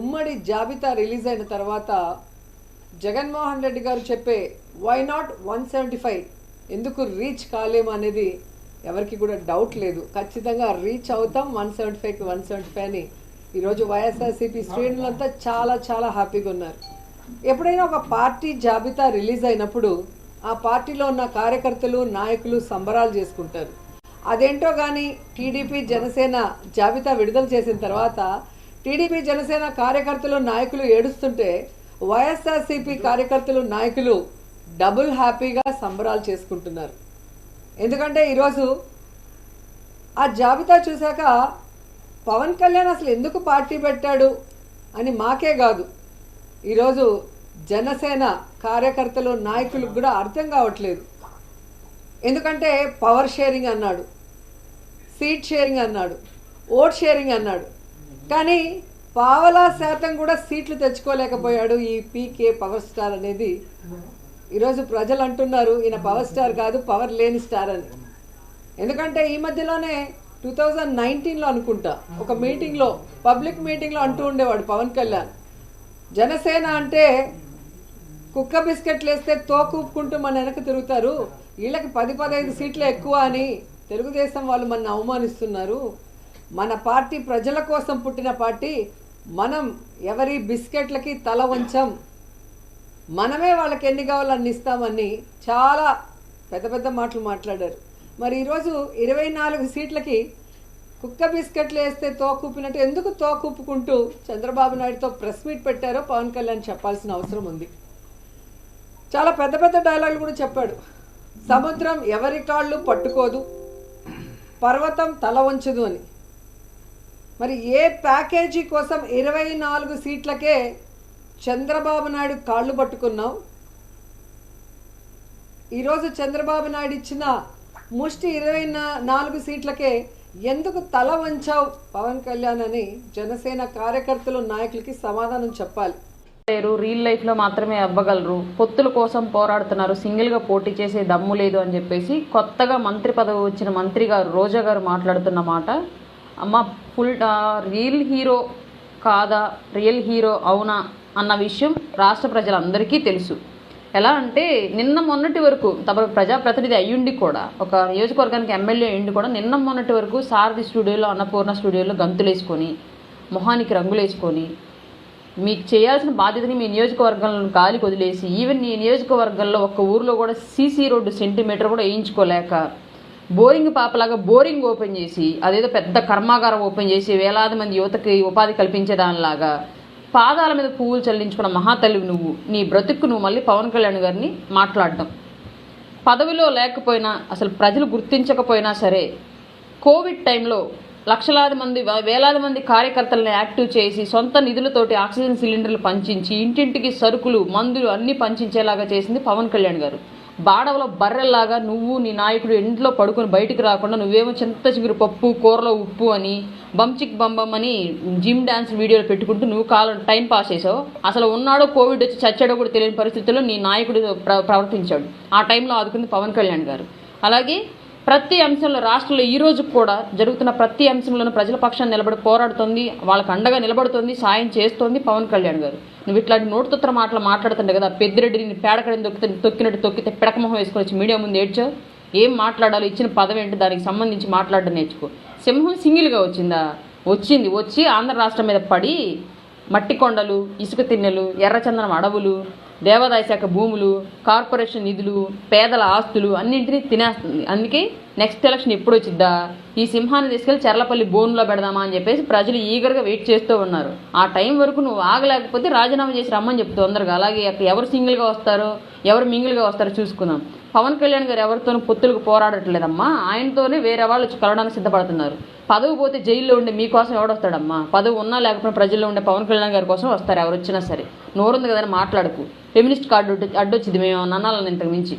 ఉమ్మడి జాబితా రిలీజ్ అయిన తర్వాత జగన్మోహన్ రెడ్డి గారు చెప్పే వై నాట్ 175 ఎందుకు రీచ్ కాలేము అనేది ఎవరికి కూడా డౌట్ లేదు. ఖచ్చితంగా రీచ్ అవుతాం 175కి 175 అని ఈరోజు వైఎస్ఆర్సీపీ శ్రేణులంతా చాలా చాలా హ్యాపీగా ఉన్నారు. ఎప్పుడైనా ఒక పార్టీ జాబితా రిలీజ్ అయినప్పుడు ఆ పార్టీలో ఉన్న కార్యకర్తలు నాయకులు సంబరాలు చేసుకుంటారు. అదేంటో కానీ టీడీపీ జనసేన జాబితా విడుదల చేసిన తర్వాత టీడీపీ జనసేన కార్యకర్తలు నాయకులు ఏడుస్తుంటే వైఎస్ఆర్సీపీ కార్యకర్తలు నాయకులు డబుల్ హ్యాపీగా సంబరాలు చేసుకుంటున్నారు. ఎందుకంటే ఈరోజు ఆ జాబితా చూశాక పవన్ కళ్యాణ్ అసలు ఎందుకు పార్టీ పెట్టాడు అని మాకే కాదు, ఈరోజు జనసేన కార్యకర్తలు నాయకులకు కూడా అర్థం కావట్లేదు. ఎందుకంటే పవర్ షేరింగ్ అన్నాడు, సీట్ షేరింగ్ అన్నాడు, ఓట్ షేరింగ్ అన్నాడు, కానీ పావలా శాతం కూడా సీట్లు తెచ్చుకోలేకపోయాడు ఈ పీకే పవర్ స్టార్ అనేది. ఈరోజు ప్రజలు అంటున్నారు ఈయన పవర్ స్టార్ కాదు, పవర్ లేని స్టార్ అని. ఎందుకంటే ఈ మధ్యలోనే 2019లో అనుకుంటా ఒక మీటింగ్లో, పబ్లిక్ మీటింగ్లో అంటూ ఉండేవాడు పవన్ కళ్యాణ్, జనసేన అంటే కుక్క బిస్కెట్లు వేస్తే తోకూపుకుంటూ మన వెనక తిరుగుతారు, వీళ్ళకి 10-15 సీట్లు ఎక్కువ అని తెలుగుదేశం వాళ్ళు మన అవమానిస్తున్నారు, మన పార్టీ ప్రజల కోసం పుట్టిన పార్టీ, మనం ఎవరి బిస్కెట్లకి తల వంచం, మనమే వాళ్ళకి ఎన్ని కావాలో అన్ని ఇస్తామని చాలా పెద్ద పెద్ద మాటలు మాట్లాడారు. మరి ఈరోజు 24 సీట్లకి కుక్క బిస్కెట్లు వేస్తే తోకూపినట్టు ఎందుకు తోకూపుకుంటూ చంద్రబాబు నాయుడుతో ప్రెస్ మీట్ పెట్టారో పవన్ కళ్యాణ్ చెప్పాల్సిన అవసరం ఉంది. చాలా పెద్ద పెద్ద డైలాగులు కూడా చెప్పాడు. సముద్రం ఎవరి కాళ్ళు పట్టుకోదు, పర్వతం తల వంచదు అని. మరి ఏ ప్యాకేజీ కోసం 24 సీట్లకే చంద్రబాబు నాయుడు కాళ్ళు పట్టుకున్నావు? ఈరోజు చంద్రబాబు నాయుడు ఇచ్చిన ముష్టి 24 సీట్లకే ఎందుకు తల వంచావు పవన్ కళ్యాణ్ అని జనసేన కార్యకర్తలు నాయకులకి సమాధానం చెప్పాలి. రియల్ లైఫ్లో మాత్రమే అవ్వగలరు, పొత్తుల కోసం పోరాడుతున్నారు, సింగిల్గా పోటీ చేసే దమ్ము లేదు అని చెప్పేసి కొత్తగా మంత్రి పదవి వచ్చిన మంత్రి గారు రోజా గారు మాట్లాడుతున్న మాట. అమ్మ ఫుల్ రియల్ హీరో కాదా, రియల్ హీరో అవునా అన్న విషయం రాష్ట్ర ప్రజలందరికీ తెలుసు. ఎలా అంటే నిన్న మొన్నటి వరకు తమ ప్రజాప్రతినిధి అయ్యుండి కూడా, ఒక నియోజకవర్గానికి ఎమ్మెల్యే అయ్యుండి కూడా నిన్న మొన్నటి వరకు సారథి స్టూడియోలో, అన్నపూర్ణ స్టూడియోలో గంతులేసుకొని, మొహానికి రంగులేసుకొని, మీకు చేయాల్సిన బాధ్యతని మీ నియోజకవర్గంలో గాలికి వదిలేసి, ఈవెన్ ఈ నియోజకవర్గంలో ఒక్క ఊరిలో కూడా సీసీ రోడ్డు సెంటీమీటర్ కూడా వేయించుకోలేక, బోరింగ్ పాపలాగా బోరింగ్ ఓపెన్ చేసి, అదేదో పెద్ద కర్మాగారం ఓపెన్ చేసి వేలాది మంది యువతకి ఉపాధి కల్పించేదానిలాగా పాదాల మీద పువ్వులు చల్లించుకున్న మహాతల్లివి నువ్వు. నీ బ్రతుక్కు నువ్వు మళ్ళీ పవన్ కళ్యాణ్ గారిని మాట్లాడడం, పదవిలో లేకపోయినా, అసలు ప్రజలు గుర్తించకపోయినా సరే, కోవిడ్ టైంలో లక్షలాది మంది వేలాది మంది కార్యకర్తలను యాక్టివ్ చేసి సొంత నిధులతోటి ఆక్సిజన్ సిలిండర్లు పంచించి ఇంటింటికి సరుకులు మందులు అన్నీ పంచించేలాగా చేసింది పవన్ కళ్యాణ్ గారు. బాడవలో బర్రెల్లాగా నువ్వు నీ నాయకుడు ఇంట్లో పడుకొని బయటికి రాకుండా నువ్వేమో చింత చిగురు పప్పు కూరలో ఉప్పు అని బంచిక్ బంబం అని జిమ్ డ్యాన్స్ వీడియోలు పెట్టుకుంటూ నువ్వు టైం పాస్ చేసావు. అసలు ఉన్నాడో కోవిడ్ వచ్చి చచ్చాడో కూడా తెలియని పరిస్థితుల్లో నీ నాయకుడు ప్రవర్తించాడు. ఆ టైంలో ఆదుకుంది పవన్ కళ్యాణ్ గారు. అలాగే ప్రతి అంశంలో రాష్ట్రంలో ఈ రోజు కూడా జరుగుతున్న ప్రతి అంశంలోనూ ప్రజల పక్షాన్ని నిలబడి పోరాడుతుంది, వాళ్ళకు అండగా నిలబడుతుంది, సాయం చేస్తోంది పవన్ కళ్యాణ్ గారు. నువ్వు ఇట్లాంటి నోటుతొత్తర మాటలు మాట్లాడుతుండే కదా, పెద్దిరెడ్డిని పేడకడిని తొక్కినట్టు తొక్కితే పిడకమొహం వేసుకొని వచ్చి మీడియా ముందు ఏడ్చావు. ఏం మాట్లాడాలో, ఇచ్చిన పదవి ఏంటి, దానికి సంబంధించి మాట్లాడడం నేర్చుకో. సింహం సింగిల్గా వచ్చిందా? వచ్చి ఆంధ్ర రాష్ట్రం మీద పడి మట్టి కొండలు, ఇసుక తిన్నెలు, ఎర్రచందనం అడవులు, దేవాదాయ శాఖ భూములు, కార్పొరేషన్ నిధులు, పేదల ఆస్తులు అన్నింటినీ తినేస్తుంది. అందుకే నెక్స్ట్ ఎలక్షన్ ఎప్పుడు వచ్చిద్దా, ఈ సింహాన్ని తీసుకెళ్లి చెర్లపల్లి బోన్లో పెడదామా అని చెప్పేసి ప్రజలు ఈగర్గా వెయిట్ చేస్తూ ఉన్నారు. ఆ టైం వరకు నువ్వు ఆగలేకపోతే రాజీనామా చేసి రమ్మని చెప్తూ తొందరగా. అలాగే అక్కడ ఎవరు సింగిల్గా వస్తారో ఎవరు మింగిల్గా వస్తారో చూసుకుందాం. పవన్ కళ్యాణ్ గారు ఎవరితోనూ పొత్తులకు పోరాడట్లేదమ్మా, ఆయనతోనే వేరే వాళ్ళు వచ్చి కలవడానికి సిద్ధపడుతున్నారు. పదవి పోతే జైల్లో ఉండే మీకోసం ఎవడొస్తాడమ్మా? పదవి ఉన్నా లేకపోయినా ప్రజల్లో ఉండే పవన్ కళ్యాణ్ గారి కోసం వస్తారు ఎవరు వచ్చినా సరే. నోరుంది కదని మాట్లాడుకు. ఫెమినిస్ట్ కార్డు అడ్డొచ్చింది మేము నన్నాలని ఇంతకు మించి.